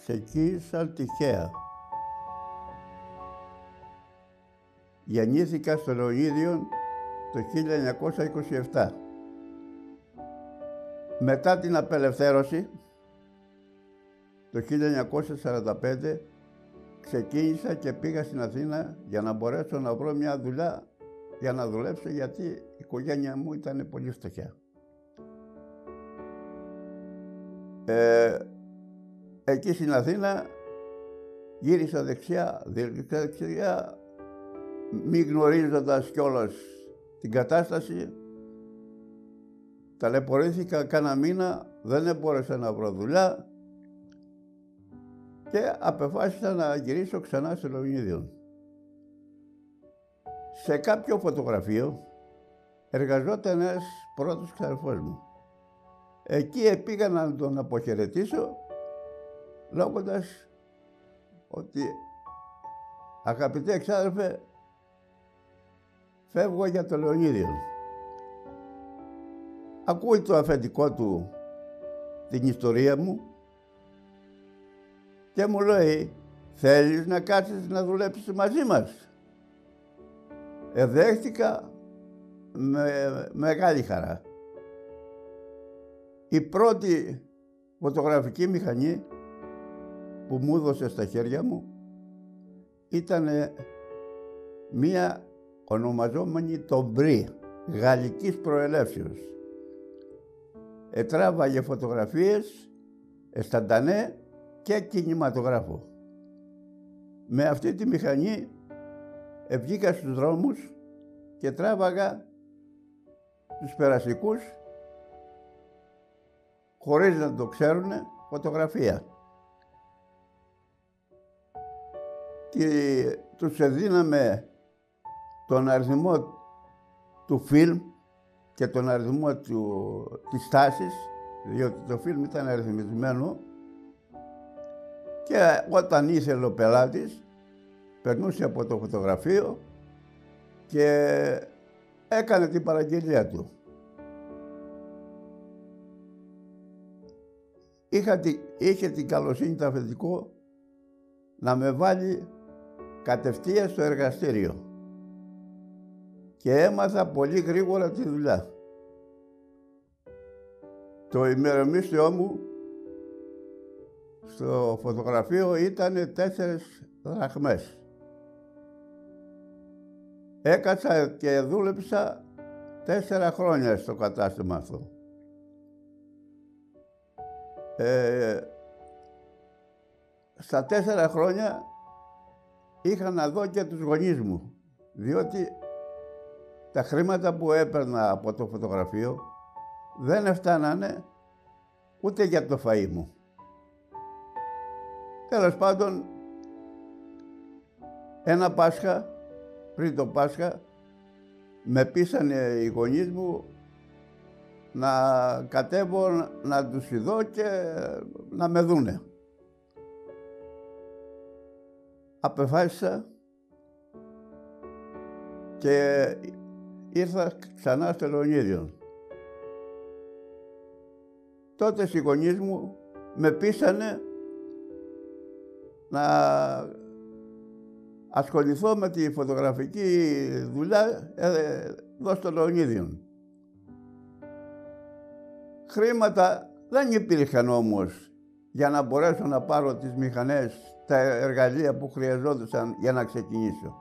ξεκίνησαν τυχαία. Γεννήθηκα στο Λεωνίδιον το 1927. Μετά την απελευθέρωση, το 1945, ξεκίνησα και πήγα στην Αθήνα για να μπορέσω να βρω μια δουλειά για να δουλέψω, γιατί η οικογένεια μου ήταν πολύ φτωχιά. Εκεί στην Αθήνα γύρισα δεξιά, μη γνωρίζοντας κιόλας την κατάσταση. Ταλαιπωρήθηκα κάνα μήνα, δεν μπόρεσα να βρω δουλειά και αποφάσισα να γυρίσω ξανά στο Λεωνίδιον. Σε κάποιο φωτογραφείο εργαζόταν ένας πρώτος ξαδερφός μου. Εκεί πήγα να τον αποχαιρετήσω, λέγοντας ότι αγαπητέ εξάδελφε, φεύγω για το Λεωνίδιον. Ακούει το αφεντικό του την ιστορία μου και μου λέει, θέλεις να κάτσεις να δουλέψεις μαζί μας? Δέχτηκα με μεγάλη χαρά. Η πρώτη φωτογραφική μηχανή που μου έδωσε στα χέρια μου ήταν μία ονομαζόμενη Τομπρί, γαλλικής προελεύσεως. Τράβαγε φωτογραφίες, εσταντανέ και κινηματογράφο. Με αυτή τη μηχανή βγήκα στους δρόμους και τράβαγα τους περαστικούς, χωρίς να το ξέρουν, φωτογραφία. Και τους έδιναμε τον αριθμό του φιλμ και τον αριθμό της τάσης, διότι το φιλμ ήταν αριθμισμένο, και όταν ήθελε ο πελάτης περνούσε από το φωτογραφείο και έκανε την παραγγελία του. Είχε την καλοσύνη το αφεντικό να με βάλει κατευθείαν στο εργαστήριο και έμαθα πολύ γρήγορα τη δουλειά. Το ημερομίσθιό μου στο φωτογραφείο ήταν 4 δραχμές. Έκατσα και δούλεψα 4 χρόνια στο κατάστημα αυτό. Στα 4 χρόνια είχα να δω και τους γονείς μου, διότι τα χρήματα που έπαιρνα από το φωτογραφείο δεν φτάνανε ούτε για το φαΐ μου. Τέλος πάντων, ένα Πάσχα, πριν το Πάσχα, με πείσανε οι γονείς μου να κατέβω να τους ειδώ και να με δούνε. Απεφάσισα και ήρθα ξανά στο Λεωνίδιον. Τότε οι γονείς μου με πείσανε να ασχοληθώ με τη φωτογραφική δουλειά εδώ στο Λεωνίδιον. Χρήματα δεν υπήρχαν όμως για να μπορέσω να πάρω τις μηχανές, τα εργαλεία που χρειαζόντουσαν για να ξεκινήσω.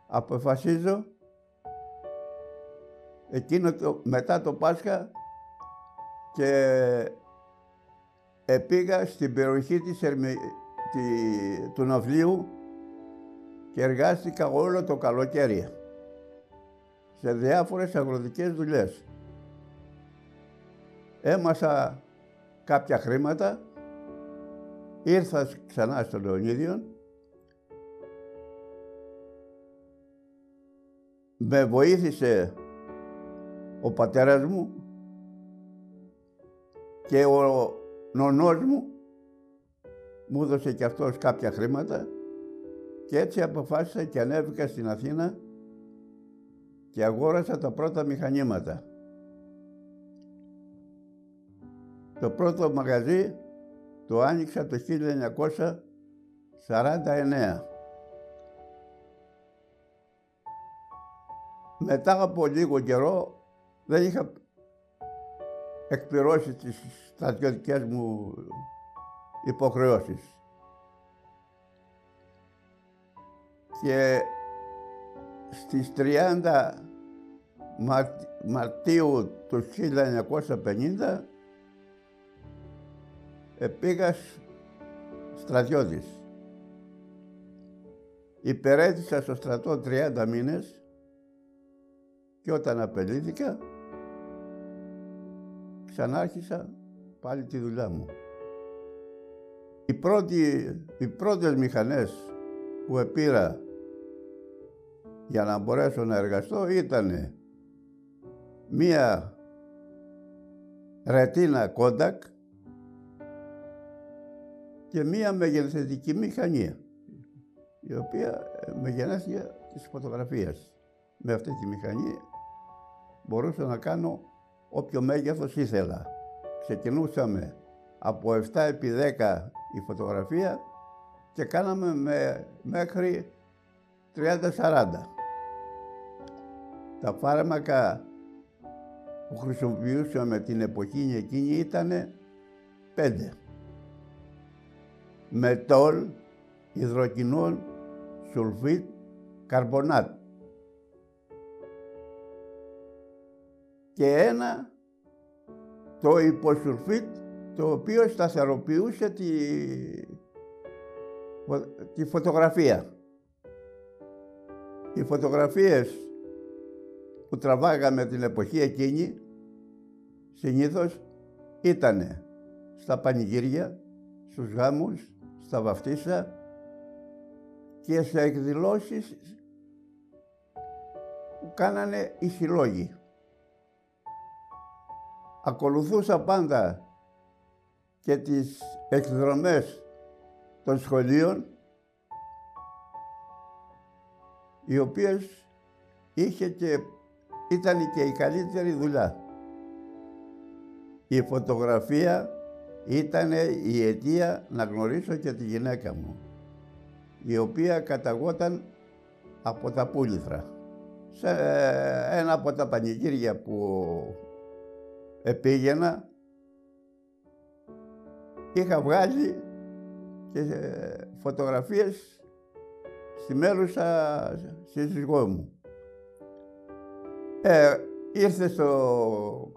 Αποφασίζω μετά το Πάσχα και πήγα στην περιοχή του Ναυλίου και εργάστηκα όλο το καλοκαίρι σε διάφορες αγροτικές δουλειές. Έμασα κάποια χρήματα, ήρθα ξανά στο Λεωνίδιον, με βοήθησε ο πατέρας μου και ο νονός μου έδωσε και αυτός κάποια χρήματα και έτσι αποφάσισα και ανέβηκα στην Αθήνα και αγόρασα τα πρώτα μηχανήματα. Το πρώτο μαγαζί το άνοιξα το 1949. Μετά από λίγο καιρό δεν είχα εκπληρώσει τις στρατιωτικές μου υποχρεώσεις. Και στις 30 Μαρτίου του 1950 πήγα στρατιώτης. Υπηρέτησα στο στρατό 30 μήνες και όταν απελήθηκα ξανάρχισα πάλι τη δουλειά μου. Οι πρώτες μηχανές που επήρα για να μπορέσω να εργαστώ ήταν μία ρετίνα Kodak και μία μεγενθετική μηχανή, η οποία μεγενέθεια της φωτογραφίας. Με αυτή τη μηχανή μπορούσα να κάνω όποιο μέγεθος ήθελα. Ξεκινούσαμε από 7x10 η φωτογραφία και κάναμε μέχρι 30-40. Τα φάρμακα που χρησιμοποιούσαμε την εποχή εκείνη ήταν 5. Μετόλ, υδροκινόλ, σουλφίτ, καρμπονάτ. Και ένα, το υποσουλφίτ, το οποίο σταθεροποιούσε τη φωτογραφία. Οι φωτογραφίες που τραβάγαμε την εποχή εκείνη συνήθως ήτανε στα πανηγύρια, στους γάμους, στα βαφτίσια και σε εκδηλώσεις που κάνανε οι συλλόγοι. Ακολουθούσα πάντα και τις εκδρομές των σχολείων, οι οποίες ήταν και η καλύτερη δουλειά. Η φωτογραφία ήταν η αιτία να γνωρίσω και τη γυναίκα μου, η οποία καταγόταν από τα Πούληθρα. Σε ένα από τα πανηγύρια που επήγαινα, είχα βγάλει και φωτογραφίες στη μέλουσα σύζυγό μου. Ήρθε στο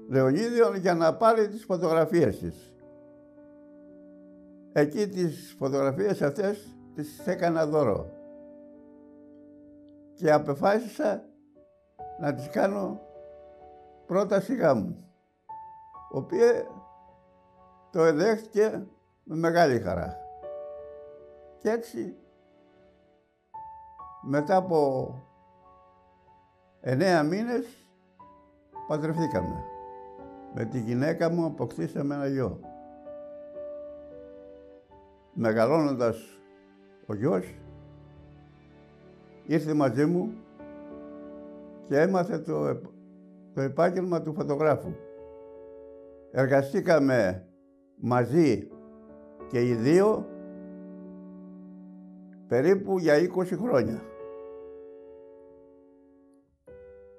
Λεωνίδιο για να πάρει τις φωτογραφίες της. Εκεί τις φωτογραφίες αυτές τις έκανα δώρο και απεφάσισα να τις κάνω πρόταση γάμου, οποία το εδέχτηκε με μεγάλη χαρά. Και έτσι, μετά από 9 μήνες, παντρευτήκαμε. Με τη γυναίκα μου αποκτήσαμε ένα γιο. Μεγαλώνοντας ο γιος, ήρθε μαζί μου και έμαθε το επάγγελμα του φωτογράφου. Εργαστήκαμε μαζί και οι δύο περίπου για 20 χρόνια.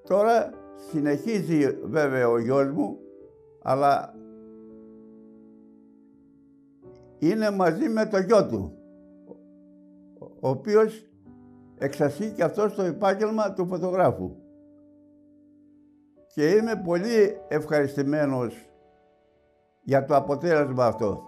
Τώρα συνεχίζει βέβαια ο γιος μου, αλλά είναι μαζί με το γιο του, ο οποίος εξασχεί και αυτός το επάγγελμα του φωτογράφου. Και είμαι πολύ ευχαριστημένος για το αποτέλεσμα αυτό.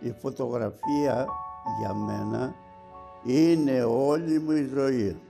Η φωτογραφία για μένα είναι όλη μου η ζωή.